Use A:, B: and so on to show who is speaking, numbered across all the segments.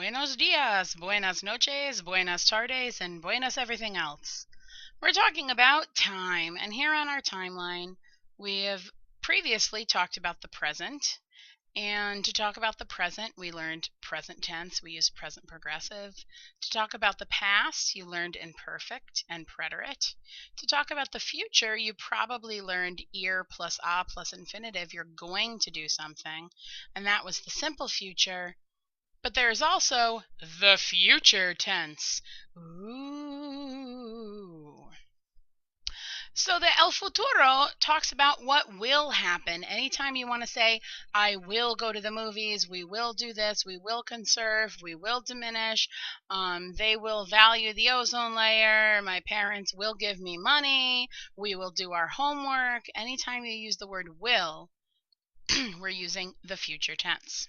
A: Buenos dias, buenas noches, buenas tardes, and buenas everything else. We're talking about time, and here on our timeline, we have previously talked about the present. And to talk about the present, we learned present tense. We used present progressive. To talk about the past, you learned imperfect and preterite. To talk about the future, you probably learned ir plus a plus infinitive. You're going to do something. And that was the simple future. But there's also the future tense. Ooh. So the El Futuro talks about what will happen. Anytime you want to say, I will go to the movies, we will do this, we will conserve, we will diminish, they will value the ozone layer, my parents will give me money, we will do our homework. Anytime you use the word will, we're using the future tense.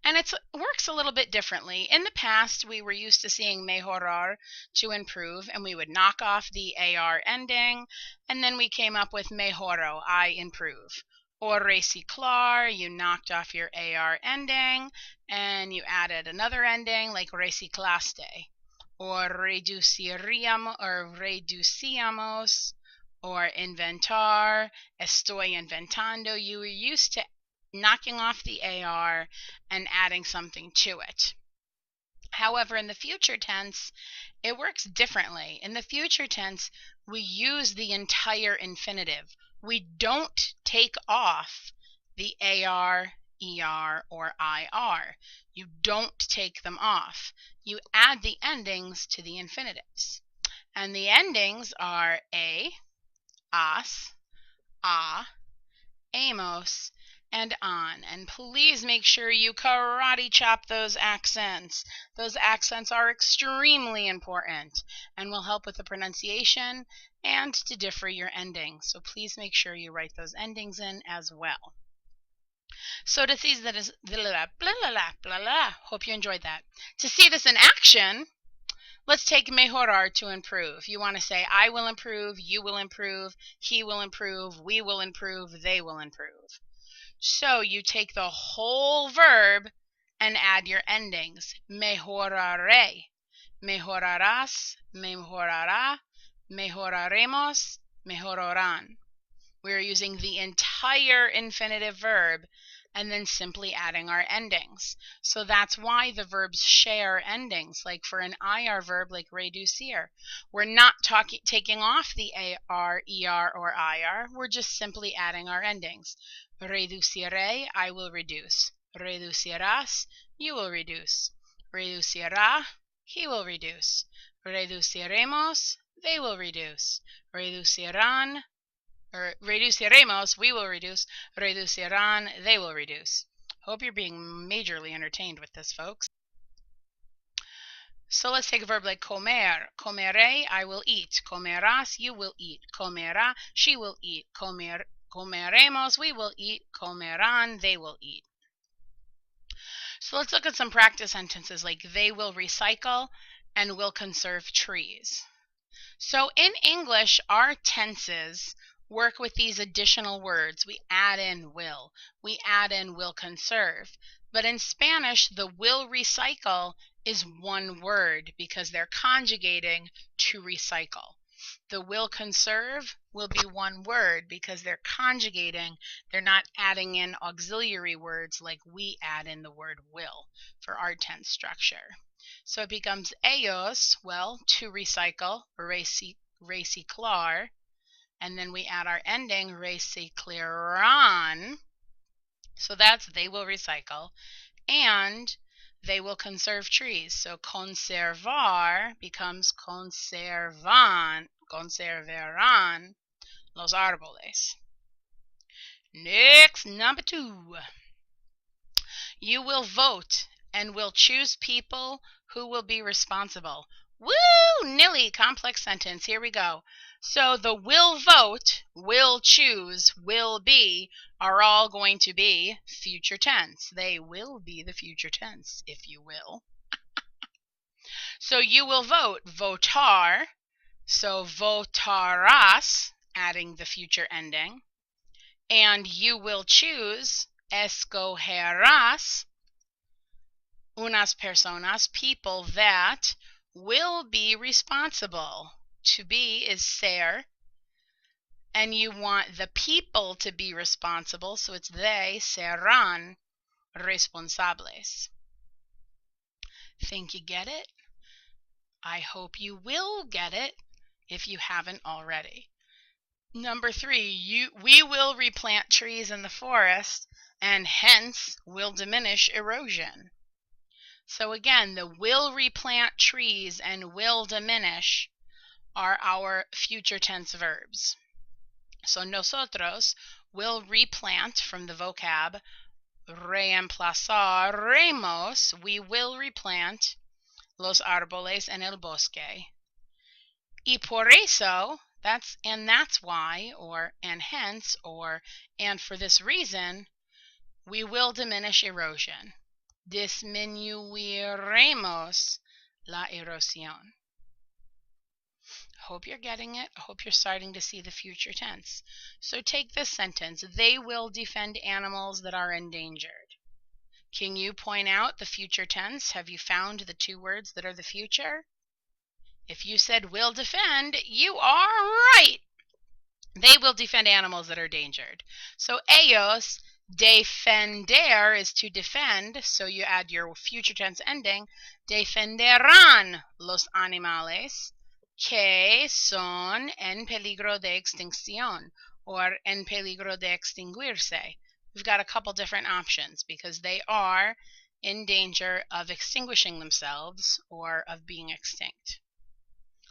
A: And it works a little bit differently. In the past, we were used to seeing mejorar, to improve, and we would knock off the AR ending, and then we came up with mejoro, I improve. Or reciclar, you knocked off your AR ending, and you added another ending like reciclaste. Or reducíamos, or inventar, estoy inventando. You were used to knocking off the AR and adding something to it. However, in the future tense, it works differently. In the future tense, we use the entire infinitive. We don't take off the AR, ER, or IR. You don't take them off. You add the endings to the infinitives. And the endings are as, amos, and on. And please make sure you karate chop those accents. Those accents are extremely important and will help with the pronunciation and to differ your endings. So please make sure you write those endings in as well. So to see that is hope you enjoyed that. To see this in action, let's take mejorar, to improve. You want to say, I will improve, you will improve, he will improve, we will improve, they will improve. So you take the whole verb and add your endings. Mejoraré, mejorarás, mejorará, mejoraremos, mejorarán. We're using the entire infinitive verb and then simply adding our endings. So that's why the verbs share endings. Like for an IR verb like reducir, we're not taking off the AR, ER, or IR. We're just simply adding our endings. Reduciré, I will reduce. Reducirás, you will reduce. Reducirá, he will reduce. Reduciremos, they will reduce. Reducirán, or reduciremos, we will reduce. Reducirán, they will reduce. Hope you're being majorly entertained with this, folks. So let's take a verb like comer. Comeré, I will eat. Comerás, you will eat. Comerá, she will eat. Comeremos, we will eat. Comerán, they will eat. So let's look at some practice sentences like they will recycle and will conserve trees. So in English, our tenses work with these additional words. We add in will. We add in will conserve. But in Spanish, the will recycle is one word because they're conjugating to recycle. The will conserve will be one word because they're conjugating. They're not adding in auxiliary words like we add in the word will for our tense structure. So it becomes ellos, well, to recycle, reciclar, and then we add our ending, reciclarán. So that's they will recycle, and they will conserve trees. So conservar becomes conservarán los árboles. Next, number 2. You will vote and will choose people who will be responsible. Woo! Nilly, complex sentence. Here we go. So the will vote, will choose, will be are all going to be future tense. They will be the future tense, if you will. So you will vote, votar. So votarás, adding the future ending. And you will choose, escogerás. Unas personas, people that will be responsible. To be is ser, and you want the people to be responsible, so it's they serán responsables. Think you get it? I hope you will get it if you haven't already. Number 3, we will replant trees in the forest and hence will diminish erosion. So again, the will replant trees and will diminish are our future tense verbs. So nosotros will replant, from the vocab reemplazaremos, we will replant los árboles en el bosque. Y por eso, that's why, or and hence, or and for this reason, we will diminish erosion. Disminuiremos la erosión. Hope you're getting it. I hope you're starting to see the future tense. So take this sentence. They will defend animals that are endangered. Can you point out the future tense? Have you found the 2 words that are the future? If you said will defend, you are right. They will defend animals that are endangered. So ellos, defender is to defend, so you add your future tense ending. Defenderán los animales que son en peligro de extinción, or en peligro de extinguirse. We've got a couple different options because they are in danger of extinguishing themselves or of being extinct.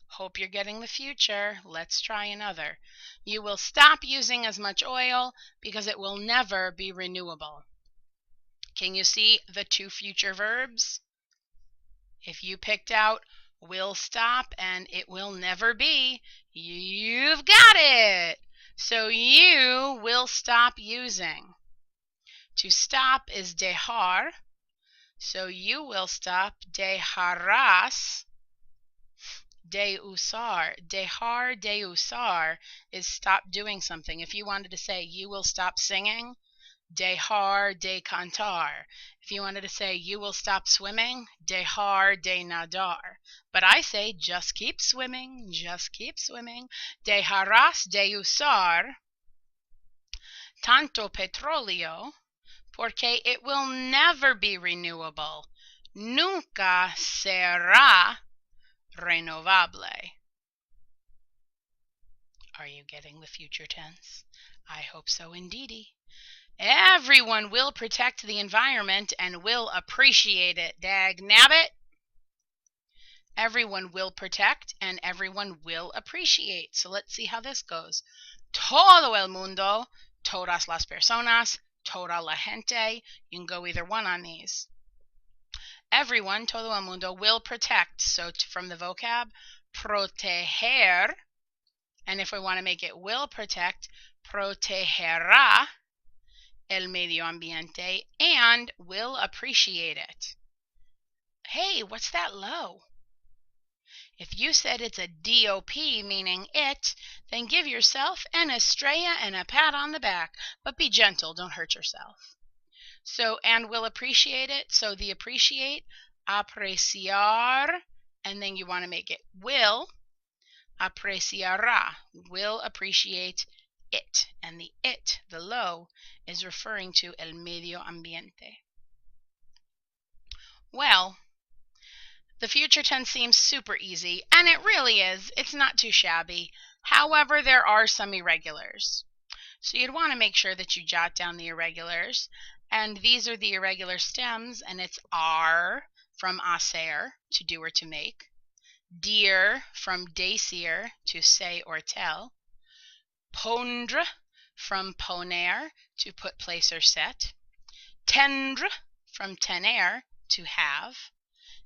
A: Hope you're getting the future. Let's try another. You will stop using as much oil because it will never be renewable. Can you see the 2 future verbs? If you picked out will stop and it will never be, you've got it. So you will stop using. To stop is dejar, so you will stop. Dejarás de usar. Dejar de usar is stop doing something. If you wanted to say you will stop singing, dejar de cantar. If you wanted to say you will stop swimming, dejar de nadar. But I say just keep swimming, just keep swimming. Dejarás de usar tanto petróleo porque it will never be renewable. Nunca será renovable. Are you getting the future tense? I hope so indeedy. Everyone will protect the environment and will appreciate it. Dag-nabbit. Everyone will protect and everyone will appreciate. So let's see how this goes. Todo el mundo, todas las personas, toda la gente. You can go either one on these. Everyone, todo el mundo, will protect. So from the vocab, proteger. And if we want to make it will protect, protegerá el medio ambiente and will appreciate it. Hey, what's that low? If you said it's a DOP, meaning it, then give yourself an estrella and a pat on the back. But be gentle, don't hurt yourself. So, and will appreciate it. So the appreciate, apreciar, and then you want to make it will, apreciará, will appreciate it. And the it, the low, is referring to el medio ambiente. Well, the future tense seems super easy, and it really is. It's not too shabby. However, there are some irregulars. So you'd want to make sure that you jot down the irregulars. And these are the irregular stems, and it's ar from hacer, to do or to make. Dir from decir, to say or tell. Pondre from poner, to put, place, or set. Tendre from tener, to have.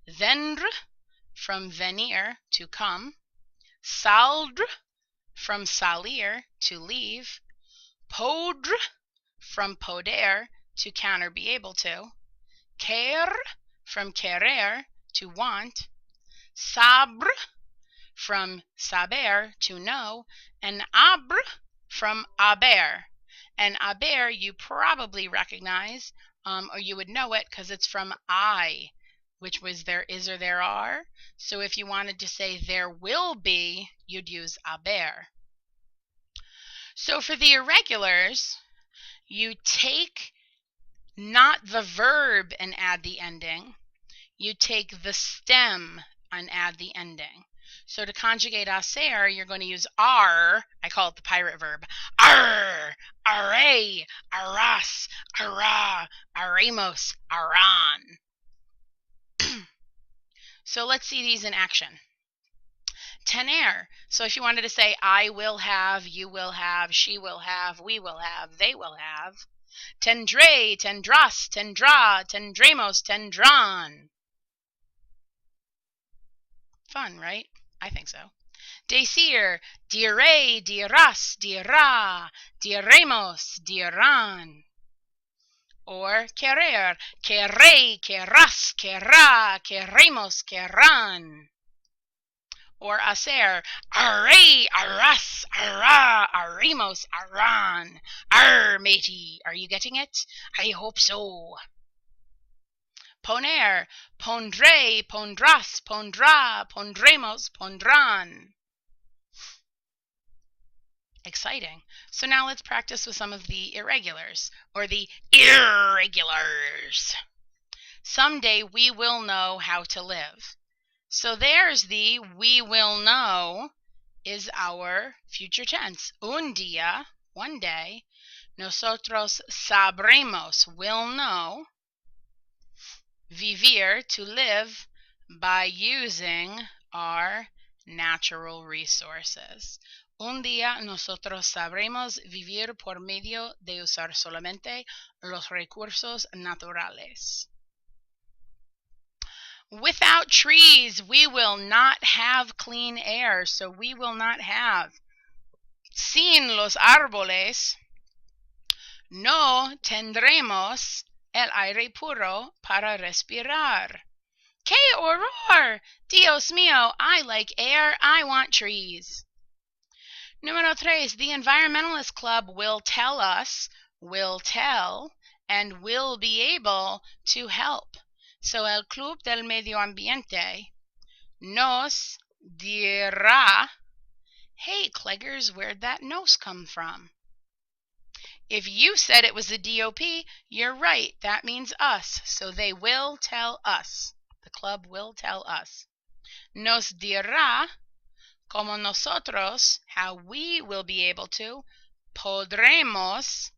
A: Vendre from venir, to come. Saldre from salir, to leave. Podre from poder, to can or be able to. Querer from querer, to want. Saber from saber, to know. And haber from haber. And haber you probably recognize, or you would know it because it's from I. which was there is or there are. So if you wanted to say there will be, you'd use haber. So for the irregulars, you take not the verb and add the ending. You take the stem and add the ending. So to conjugate hacer, you're going to use ar. I call it the pirate verb. Ar, array, aras, ara, aremos, aran. So let's see these in action. Tener. So if you wanted to say I will have, you will have, she will have, we will have, they will have. Tendre, tendras, tendra, tendremos, tendran. Fun, right? I think so. Decir, diré, dirás, dirá, diremos, dirán. Or querer, querré, querrás, querrá, querremos, querrán. Or hacer, array, arras, arra, arremos, arran. Arr, matey, are you getting it? I hope so. Poner, pondré, pondrás, pondrá, pondremos, pondrán. Exciting. So now let's practice with some of the irregulars, or the irregulars. Someday we will know how to live. So there's the we will know is our future tense. Un día, one day. Nosotros sabremos, will know. Vivir, to live, by using our natural resources. Un día nosotros sabremos vivir por medio de usar solamente los recursos naturales. Without trees, we will not have clean air. So we will not have. Sin los árboles, no tendremos el aire puro para respirar. ¡Qué horror! Dios mío, I like air, I want trees. Número 3, the Environmentalist Club will tell us, will tell, and will be able to help. So el Club del Medio Ambiente nos dirá, hey Cleggers, where'd that nos come from? If you said it was the DOP, you're right, that means us. So they will tell us. The club will tell us. Nos dirá, como nosotros, how we will be able to, podremos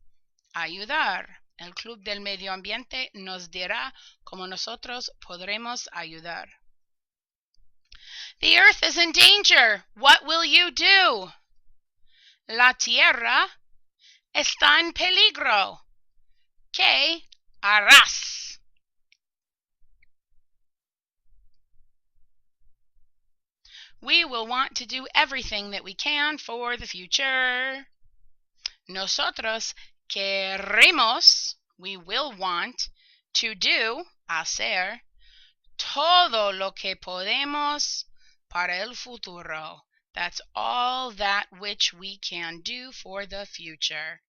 A: ayudar. El Club del Medio Ambiente nos dirá como nosotros podremos ayudar. The earth is in danger. What will you do? La tierra está en peligro. ¿Qué harás? We will want to do everything that we can for the future. Nosotros queremos, we will want, to do, hacer, todo lo que podemos para el futuro. That's all that which we can do for the future.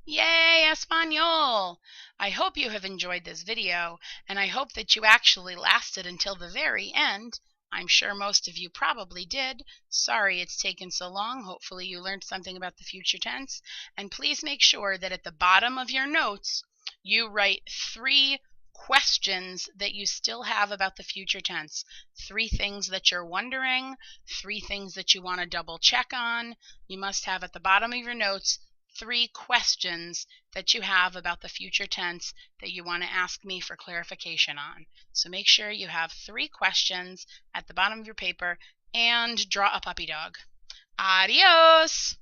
A: Yay, Espanol! I hope you have enjoyed this video, and I hope that you actually lasted until the very end. I'm sure most of you probably did. Sorry it's taken so long. Hopefully you learned something about the future tense. And please make sure that at the bottom of your notes, you write 3 questions that you still have about the future tense. 3 things that you're wondering, 3 things that you want to double check on. You must have at the bottom of your notes 3 questions that you have about the future tense that you want to ask me for clarification on. So make sure you have 3 questions at the bottom of your paper and draw a puppy dog. Adios!